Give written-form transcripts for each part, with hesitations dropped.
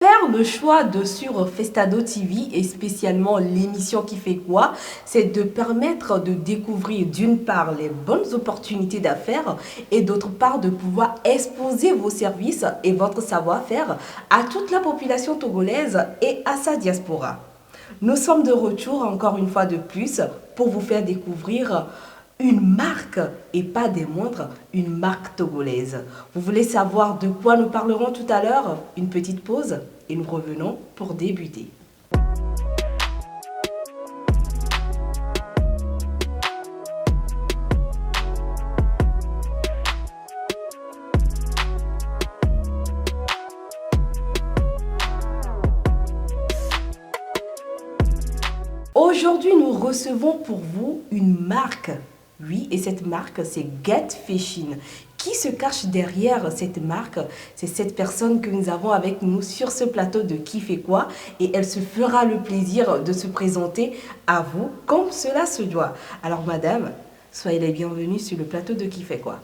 faire le choix de sur Festado TV et spécialement l'émission Qui fait quoi, c'est de permettre de découvrir d'une part les bonnes opportunités d'affaires et d'autre part de pouvoir exposer vos services et votre savoir-faire à toute la population togolaise et à sa diaspora. Nous sommes de retour encore une fois de plus pour vous faire découvrir une marque, et pas des moindres, une marque togolaise. Vous voulez savoir de quoi nous parlerons tout à l'heure? Une petite pause et nous revenons pour débuter. Aujourd'hui, nous recevons pour vous une marque. Oui, et cette marque, c'est Get Fashion. Qui se cache derrière cette marque? C'est cette personne que nous avons avec nous sur ce plateau de Qui fait quoi? Et elle se fera le plaisir de se présenter à vous comme cela se doit. Alors, madame, soyez les bienvenus sur le plateau de Qui fait quoi?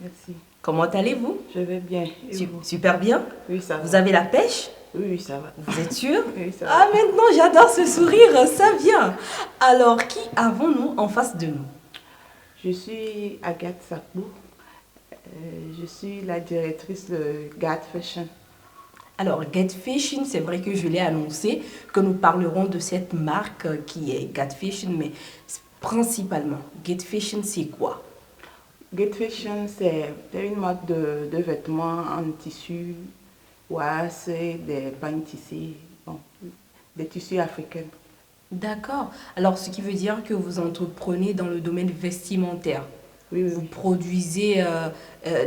Merci. Comment allez-vous? Je vais bien. Et vous? Super bien. Oui, ça va. Vous avez la pêche? Oui, ça va. Vous êtes sûr? Oui, ça va. Ah, maintenant, j'adore ce sourire, ça vient. Alors, qui avons-nous en face de nous? Je suis Agathe Sakbou. Je suis la directrice de Get Fashion. Alors, Get Fashion, c'est vrai que je l'ai annoncé, que nous parlerons de cette marque qui est Get Fashion, mais principalement, Get Fashion, c'est quoi? Get Fashion, c'est une marque de vêtements en tissu, c'est des pagnes tissées, bon, des tissus africains. D'accord. Alors, ce qui veut dire que vous entreprenez dans le domaine vestimentaire. Oui, oui, Vous oui. produisez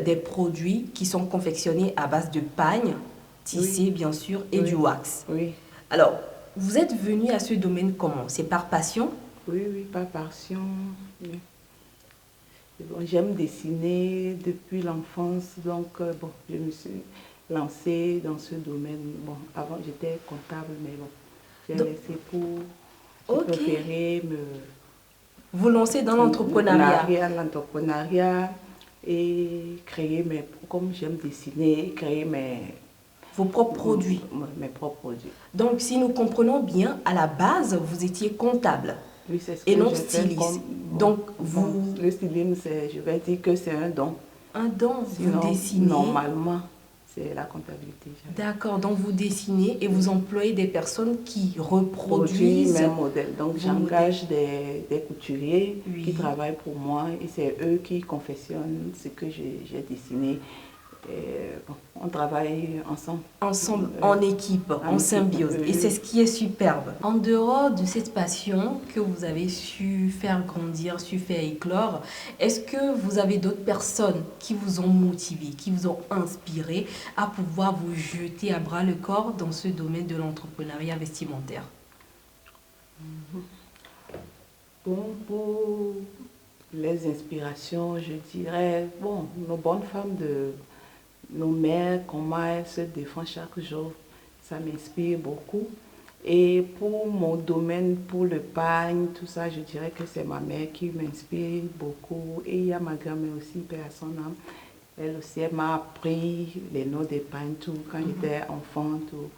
des produits qui sont confectionnés à base de pagne, tissé Oui. bien sûr, et Oui. du wax. Oui, Alors, vous êtes venu à ce domaine comment? C'est par passion? oui, oui, par passion. Oui. Bon, j'aime dessiner depuis l'enfance, donc bon, je me suis lancée dans ce domaine. Bon, avant j'étais comptable, mais bon, j'ai Donc- laissé pour... Ok. J'ai préféré me... Vous lancez dans l'entrepreneuriat. L'entrepreneuriat et créer mes... Comme j'aime dessiner, créer Vos propres produits. mes propres produits. Donc, si nous comprenons bien, à la base, vous étiez comptable Oui, c'est ce et que non j'ai fait styliste. comme... Donc, bon, vous, le stylisme, je vais dire que c'est un don. un don, Sinon, vous dessinez. normalement, c'est la comptabilité. D'accord, donc vous dessinez et vous employez des personnes qui Produits, reproduisent. même modèle. Donc vos j'engage des couturiers Oui. qui travaillent pour moi et c'est eux qui confectionnent ce que j'ai dessiné. Et, bon, on travaille ensemble. Ensemble, en équipe, en équipe, symbiose. oui, Et c'est oui. ce qui est superbe. En dehors de cette passion que vous avez su faire grandir, su faire éclore, est-ce que vous avez d'autres personnes qui vous ont motivé, qui vous ont inspiré à pouvoir vous jeter à bras le corps dans ce domaine de l'entrepreneuriat vestimentaire? Bon, pour les inspirations, je dirais, bon, nos bonnes femmes nos mères, comment elles se défendent chaque jour, ça m'inspire beaucoup. Et pour mon domaine, pour le pagne, tout ça, je dirais que c'est ma mère qui m'inspire beaucoup. Et il y a ma grand-mère aussi, paix à son âme. Elle aussi, elle m'a appris les noms des pagnes, tout, quand j'étais enfant, tout.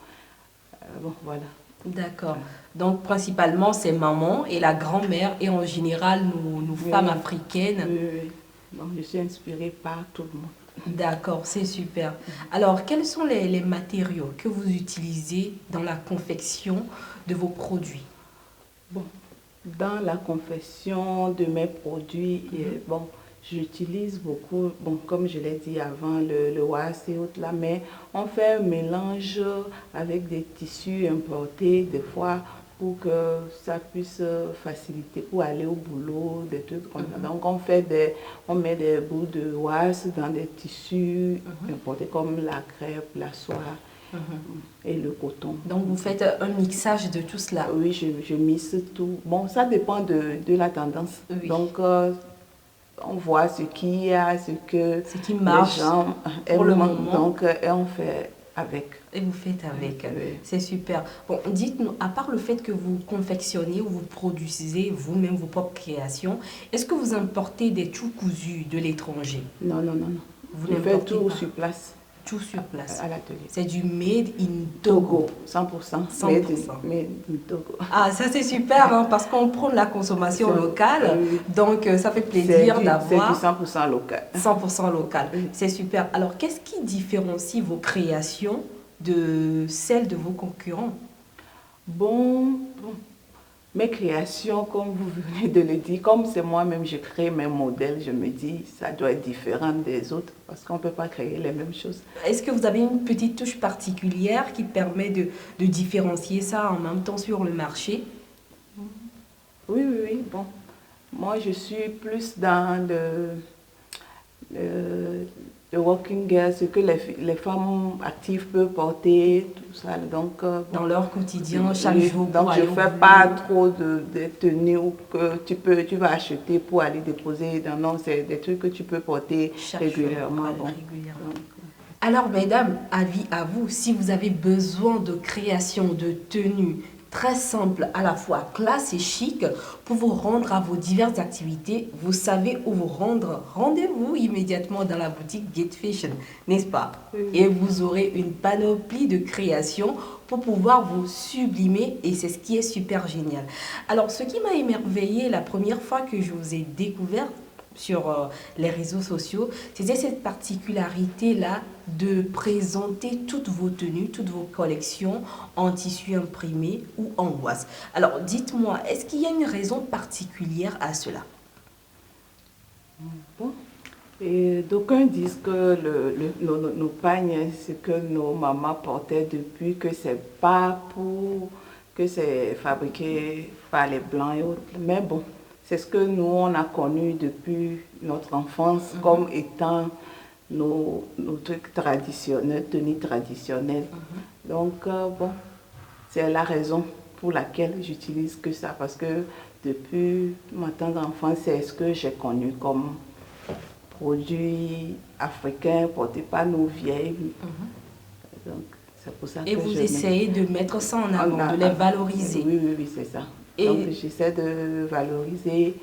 Bon, voilà. D'accord. Donc, principalement, c'est maman et la grand-mère et en général, nous Oui. femmes africaines. Oui, oui. Donc, je suis inspirée par tout le monde. D'accord, c'est super. Alors, quels sont les matériaux que vous utilisez dans la confection de vos produits? Bon, dans la confection de mes produits, bon, j'utilise beaucoup, bon, comme je l'ai dit avant, le wax et autres là, mais on fait un mélange avec des tissus importés, des fois, pour que ça puisse faciliter pour aller au boulot, des trucs comme ça. Donc, on met des bouts de wax dans des tissus importés comme la crêpe, la soie et le coton. Donc, vous faites un mixage de tout cela. Oui, je mixe tout. Bon, ça dépend de la tendance. Oui. Donc, on voit ce qu'il y a, ce qui marche les gens pour le aiment. moment. Donc, et on fait avec. Et vous faites avec. Oui. C'est super. Bon, dites-nous, à part le fait que vous confectionnez ou vous produisez vous-même vos propres créations, est-ce que vous importez des tout cousus de l'étranger? Non, non, non, non. Vous Je fais n'importez tout pas. sur place. tout sur place. à l'atelier. C'est du made in Togo. 100%. 100%. Made in Togo. Ah, ça c'est super, hein, parce qu'on prend de la consommation locale, donc ça fait plaisir d'avoir... C'est du 100% local. 100% local, Oui. c'est super. Alors, qu'est-ce qui différencie vos créations de celles de vos concurrents? Bon, mes créations, comme vous venez de le dire, comme c'est moi-même, je crée mes modèles, je me dis, ça doit être différent des autres, parce qu'on ne peut pas créer les mêmes choses. Est-ce que vous avez une petite touche particulière qui permet de différencier ça en même temps sur le marché? Oui, oui, oui, bon. Moi, je suis plus dans le working girl, ce que les femmes actives peuvent porter, tout ça. Donc, Dans leur quotidien, chaque oui, jour. donc, je ne fais pas trop de tenues que tu vas acheter pour aller déposer. Non, c'est des trucs que tu peux porter régulièrement. Jour, régulièrement. Alors, mesdames, avis à vous, si vous avez besoin de création de tenues très simples, à la fois classe et chic, pour vous rendre à vos diverses activités, vous savez où vous rendre. Rendez-vous immédiatement dans la boutique Get Fashion, n'est-ce pas? Oui. Et vous aurez une panoplie de créations pour pouvoir vous sublimer, et c'est ce qui est super génial. Alors, ce qui m'a émerveillé la première fois que je vous ai découvert sur les réseaux sociaux, c'était cette particularité-là de présenter toutes vos tenues, toutes vos collections en tissu imprimé ou en wash. Alors, dites-moi, est-ce qu'il y a une raison particulière à cela? Bon. Et d'aucuns disent que nos pagnes, ce que nos mamans portaient depuis, que c'est pas pour que c'est fabriqué par les blancs et autres. Mais bon, c'est ce que nous on a connu depuis notre enfance comme étant nos trucs traditionnels, tenues traditionnelles. Donc bon, c'est la raison pour laquelle j'utilise que ça, parce que depuis ma tendre enfance, c'est ce que j'ai connu comme produits africains portés par nos vieilles. Donc, c'est pour ça et que vous essayez de mettre ça en avant, de les valoriser. Oui, oui, oui, c'est ça. Et donc, j'essaie de valoriser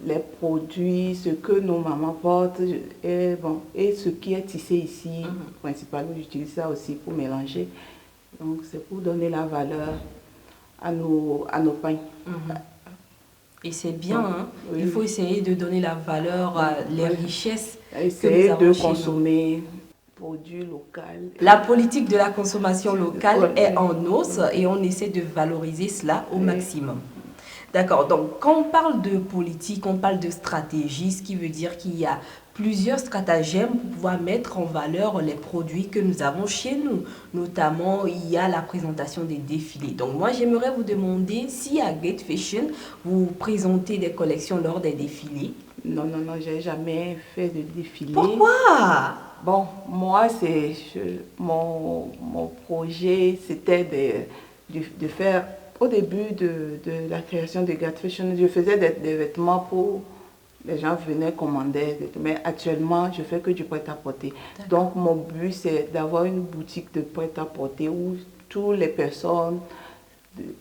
les produits, ce que nos mamans portent, et, bon, et ce qui est tissé ici. Principalement, j'utilise ça aussi pour mélanger. Donc, c'est pour donner la valeur à nos pagnes. Et c'est bien, hein? Il faut essayer de donner la valeur, les richesses. Essayer de consommer produits locaux. La politique de la consommation locale est en os et on essaie de valoriser cela au maximum. D'accord, donc quand on parle de politique, on parle de stratégie, ce qui veut dire qu'il y a plusieurs stratagèmes pour pouvoir mettre en valeur les produits que nous avons chez nous. Notamment, il y a la présentation des défilés. Donc moi, j'aimerais vous demander si à Get Fashion, vous présentez des collections lors des défilés. Non, non, non, j'ai jamais fait de défilé. Pourquoi? Bon, moi, mon projet, c'était de faire, au début de la création de Get Fashion, je faisais des vêtements pour... Les gens venaient commander, mais actuellement, je fais que du prêt-à-porter. Donc, mon but, c'est d'avoir une boutique de prêt-à-porter où toutes les personnes,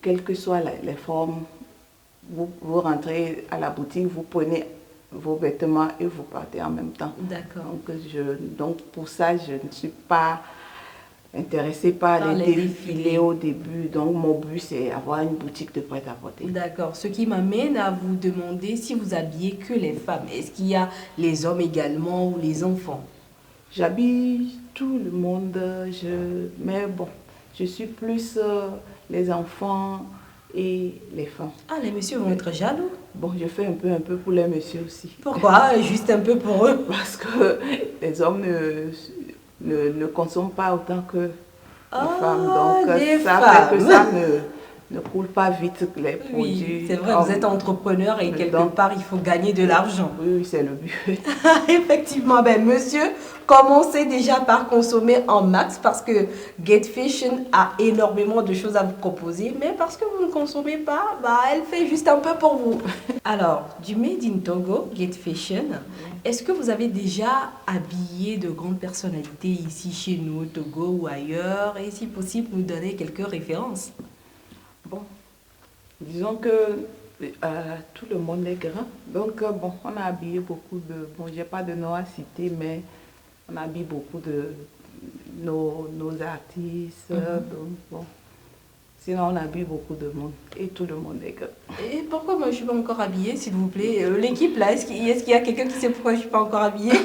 quelles que soient les formes, vous rentrez à la boutique, vous prenez vos vêtements et vous partez en même temps. D'accord. Donc, pour ça, je ne suis pas intéressée par les défilés au début. Donc, mon but, c'est avoir une boutique de prêt-à-porter. D'accord. Ce qui m'amène à vous demander si vous habillez que les femmes. Est-ce qu'il y a les hommes également ou les enfants? J'habille tout le monde, mais bon, je suis plus les enfants et les femmes. Ah, les messieurs vont être jaloux. Bon, je fais un peu pour les messieurs aussi. Pourquoi? Juste un peu pour eux? Parce que les hommes ne consomment pas autant que les femmes. Donc, ça fait que ça ne coule pas vite les produits. Oui, c'est vrai, vous êtes entrepreneur et quelque part, il faut gagner de l'argent. Oui, c'est le but. Effectivement, ben, monsieur, commencez déjà par consommer en max parce que Get Fashion a énormément de choses à vous proposer, mais parce que vous ne consommez pas, bah, elle fait juste un peu pour vous. Alors, du Made in Togo, Get Fashion, est-ce que vous avez déjà habillé de grandes personnalités ici chez nous au Togo ou ailleurs? Et si possible, nous donner quelques références? Bon, disons que tout le monde est grand. Donc, bon, on a habillé beaucoup de... Bon, j'ai pas de nom à citer, mais on habille beaucoup de nos artistes. Donc, bon. Sinon, on habille beaucoup de monde et tout le monde est que... Et pourquoi moi je ne suis pas encore habillée, s'il vous plaît? L'équipe là, est-ce qu'il y a quelqu'un qui sait pourquoi je ne suis pas encore habillée?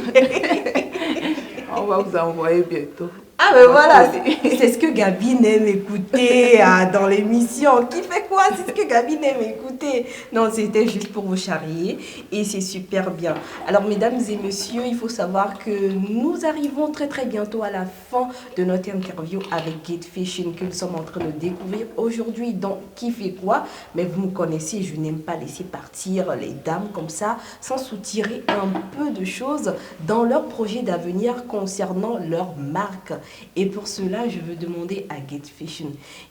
On va vous envoyer bientôt. Ah ben voilà, c'est ce que Gabine aime écouter dans l'émission. Qui fait quoi? C'est ce que Gabine aime écouter. Non, c'était juste pour vous charrier et c'est super bien. Alors mesdames et messieurs, il faut savoir que nous arrivons très très bientôt à la fin de notre interview avec Gate Fashion que nous sommes en train de découvrir aujourd'hui dans Qui fait quoi. Mais vous me connaissez, je n'aime pas laisser partir les dames comme ça sans soutirer un peu de choses dans leur projet d'avenir concernant leur marque. Et pour cela, je veux demander à Gate Fashion,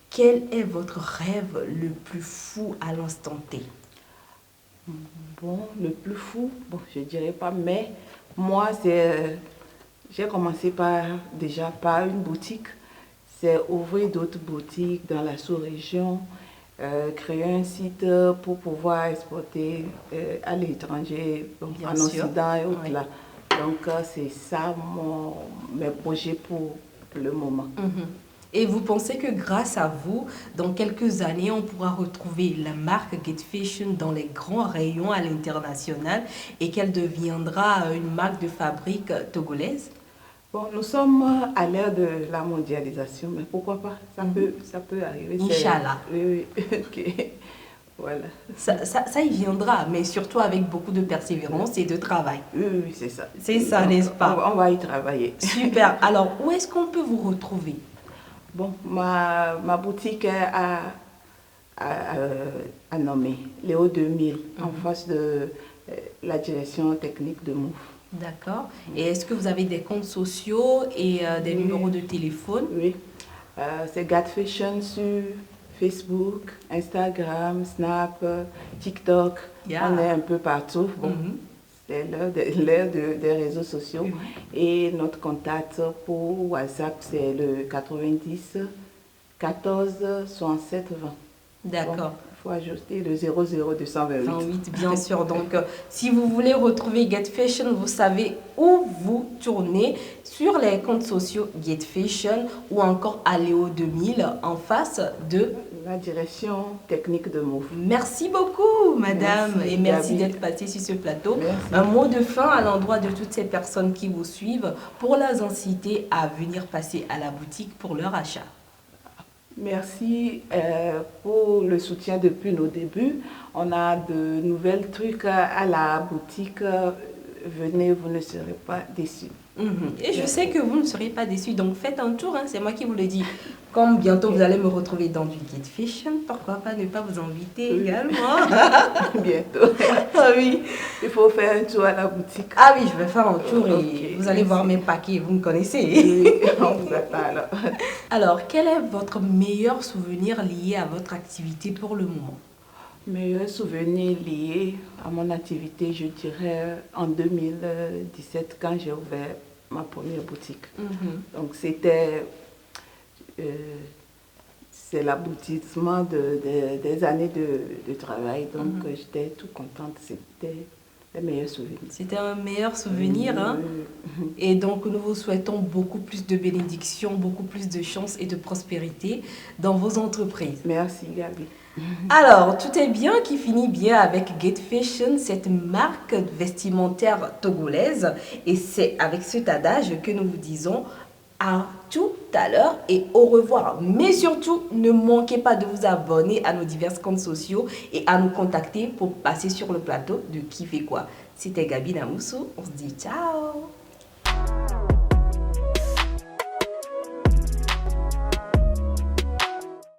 quel est votre rêve le plus fou à l'instant T? Bon, le plus fou, bon, je dirais pas, mais moi, j'ai commencé déjà par une boutique. C'est ouvrir d'autres boutiques dans la sous-région, créer un site pour pouvoir exporter à l'étranger, en Occident et autres là. Donc, c'est ça mes projets pour le moment. Et vous pensez que grâce à vous, dans quelques années, on pourra retrouver la marque Gate Fashion dans les grands rayons à l'international et qu'elle deviendra une marque de fabrique togolaise? Bon, nous sommes à l'ère de la mondialisation, mais pourquoi pas? Ça peut arriver. Inch'Allah. Oui, ok. Voilà. Ça y viendra, mais surtout avec beaucoup de persévérance et de travail. Oui, c'est ça. C'est ça, n'est-ce pas? On va y travailler. Super. Alors, où est-ce qu'on peut vous retrouver? Bon, ma boutique est à nommer Léo 2000, en face de la direction technique de MOUF. D'accord. Et est-ce que vous avez des comptes sociaux et des numéros de téléphone? Oui. C'est Gate Fashion sur Facebook, Instagram, Snap, TikTok. On est un peu partout. Bon, c'est l'ère des réseaux sociaux. Et notre contact pour WhatsApp, c'est le 90 14 67 20. D'accord. Bon, il faut ajouter le 00228. 28, bien sûr. Donc, si vous voulez retrouver Gate Fashion, vous savez où vous tournez sur les comptes sociaux Gate Fashion ou encore à Léo 2000 en face de la direction technique de MOUF. Merci beaucoup, madame, et merci d'être passée sur ce plateau. Merci. Un mot de fin à l'endroit de toutes ces personnes qui vous suivent pour les inciter à venir passer à la boutique pour leur achat. Merci pour le soutien depuis nos débuts. On a de nouvelles trucs à la boutique. Venez, vous ne serez pas déçus. Et je sais que vous ne serez pas déçus, donc faites un tour, c'est moi qui vous le dis. Comme bientôt vous allez me retrouver dans du Gate Fashion, pourquoi pas ne pas vous inviter également? Bientôt. Ah oui. Il faut faire un tour à la boutique. Ah oui, je vais faire un tour et vous allez voir mes paquets, vous me connaissez. Oui, on vous attend alors. Alors, quel est votre meilleur souvenir lié à votre activité pour le moment? Meilleur souvenir lié à mon activité, je dirais en 2017 quand j'ai ouvert ma première boutique. Donc c'est l'aboutissement des années de travail. Donc j'étais tout contente, c'était le meilleur souvenir. C'était un meilleur souvenir, hein? Et donc nous vous souhaitons beaucoup plus de bénédictions, beaucoup plus de chance et de prospérité dans vos entreprises. Merci Gabi. Alors, tout est bien qui finit bien avec Gate Fashion, cette marque vestimentaire togolaise. Et c'est avec cet adage que nous vous disons à tout à l'heure et au revoir. Mais surtout, ne manquez pas de vous abonner à nos divers comptes sociaux et à nous contacter pour passer sur le plateau de Qui fait quoi. C'était Gabi Namoussou, on se dit ciao.